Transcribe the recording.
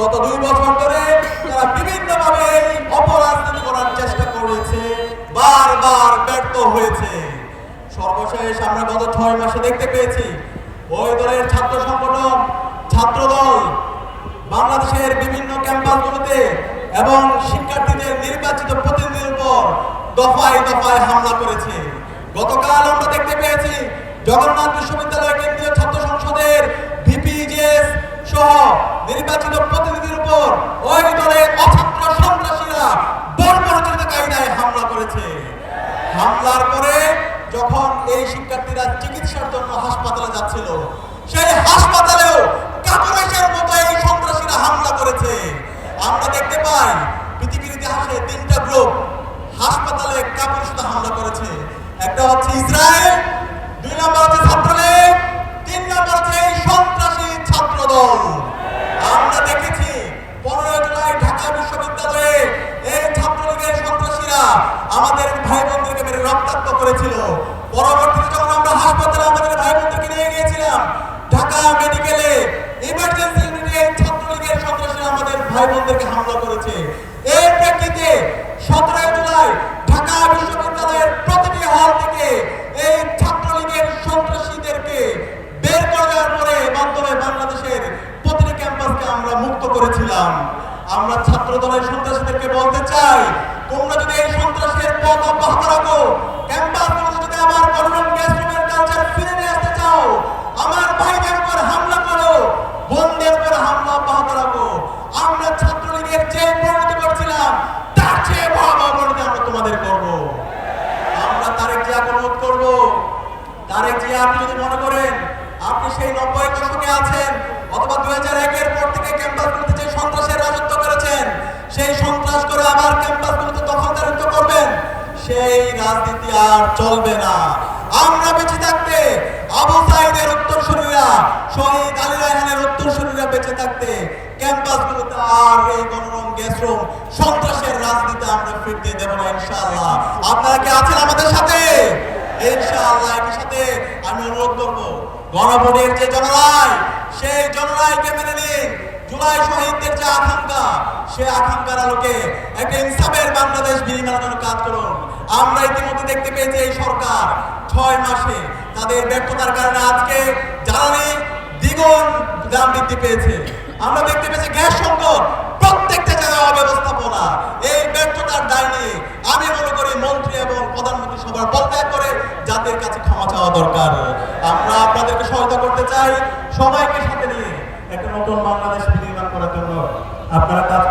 গত 2 বছর ধরে তারা বিভিন্নভাবে অপরাজনীতি করার চেষ্টা করেছে, বারবার ব্যর্থ হয়েছে। সর্বশেষ আমরা গত 6 মাসে দেখতে পেয়েছি ওই দলের ছাত্র সংগঠন ছাত্রদল বাংলাদেশের বিভিন্ন ক্যাম্পাসগুলোতে এবং শিক্ষার্থীদের নির্বাচিত প্রতিনিধির উপর দফায় দফায় হামলা করেছে। গতকাল আমরা দেখতে পেয়েছি জগন্নাথ বিশ্ববিদ্যালয় কেন্দ্রীয় ছাত্র সংসদের ভিপিজিএস সহ নির্বাচিত প্রতিনিধির উপর ওই দলের অছাত্র সন্ত্রাসীরা বর্বরোচিত কায়দায় হামলা করেছে। হামলার পরে যখন এই শিক্ষার্থীরা চিকিৎসার জন্য হাসপাতালে যাচ্ছিল, সেই হাসপাতালেও কাপুরুষের মতো এই সন্ত্রাসীরা হামলা করেছে। আমরা দেখতে পাই পৃথিবীর ইতিহাসে 3টা গ্রুপ হাসপাতালে কাপুরুষিত হামলা করেছে। একটা হচ্ছে ইসরায়েল, 2 নম্বর হচ্ছে ছাত্রলীগ, 3 নম্বর হচ্ছে এই সন্ত্রাসী ছাত্রদল। আমরা দেখেছি 15 জুলাই ঢাকা বিশ্ববিদ্যালয়ে এই ছাত্রলীগের সন্ত্রাসীরা আমাদের ভাই বোনদেরকে মেরে রক্তাক্ত করেছিল। পরবর্তীতে যখন আমরা হাসপাতালে আমাদের ভাই বোনদেরকে নিয়ে গিয়েছিলাম, ঢাকা মেডিকেলে ইমার্জেন্সি ইউনিটে ছাত্রলীগের সন্ত্রাসীরা আমাদের ভাই বোনদেরকে হামলা করেছে। এর প্রেক্ষিতে 17 জুলাই ঢাকা বিশ্ববিদ্যালয়ের প্রতিটি হল থেকে এই ছাত্রলীগের সন্ত্রাসীদেরকে বের করার পরে মাধ্যমে বাংলাদেশের প্রতিটি ক্যাম্পাসকে আমরা মুক্ত করেছিলাম। আমরা ছাত্র দলের সন্ত্রাসীদেরকে বলতে চাই, তোমরা যদি এই সন্ত্রাসের পথ অব্যাহত রাখো, ক্যাম্পাসগুলোতে যদি আবার গণরম গ্যাসরুমের কালচার ফিরে নিয়ে আসতে চাও, আমার ভাইদের উপর হামলা করো, বোনদের উপর হামলা অব্যাহত রাখো। আমরা ছাত্রলীগের যে পরিণতি করছিলাম তার চেয়ে ভয়াবহ পরিণতি আমরা তোমাদের করব। আমরা তারেক জিয়াকে অনুরোধ করব, তারেক জিয়া, আপনি যদি মনে করেন আপনি সেই 90-এর দশকে আছেন অথবা 2001-এর পর থেকে ক্যাম্পাসগুলোতে যে সন্ত্রাসের রাজত্ব করেছেন, সেই সন্ত্রাস করে আবার ক্যাম্পাসগুলোতে দখলদারিত্ব করবেন, সেই রাজনীতি আর চলবে না। আমরা বেঁচে থাকতে আবু সাইদের উত্তরসূরিরা, শহীদ আলী রায়হানের উত্তরসূরিরা বেঁচে থাকতে ক্যাম্পাসগুলোতে আর এই গণরম গ্যাসরুম সন্ত্রাসের রাজনীতি আমরা ফিরতে দেব না ইনশাআল্লাহ। আপনারা কি আছেন আমাদের সাথে? ইনশাআল্লাহ। একই সাথে আমি অনুরোধ করব, গণভোটের যে জনরায়, সেই জনরায়কে মেনে নিন। জুলাই শহীদদের যে আকাঙ্ক্ষা, সে আকাঙ্ক্ষার আলোকে একটা ইনসাফের বাংলাদেশ বিনির্মাণের জন্য কাজ করুন। আমরা ইতিমধ্যে দেখতে পেয়েছি এই সরকার 6 মাসে তাদের ব্যর্থতার কারণে আজকে জ্বালানি দ্বিগুণ দাম বৃদ্ধি পেয়েছে। আমরা দেখতে পেয়েছি গ্যাস সংকট, প্রত্যেকটা জায়গায় অব্যবস্থাপনা। এই ব্যর্থতার দায় নিয়ে আমি মনে করি মন্ত্রী এবং প্রধানমন্ত্রী সবার পদত্যাগ করে জাতির কাছে ক্ষমা চাওয়া দরকার। আমরা আপনাদেরকে সহায়তা করতে চাই, সবাইকে সাথে নিয়ে একটা নতুন বাংলাদেশ বিনির্মাণ করার জন্য আপনারা কাজ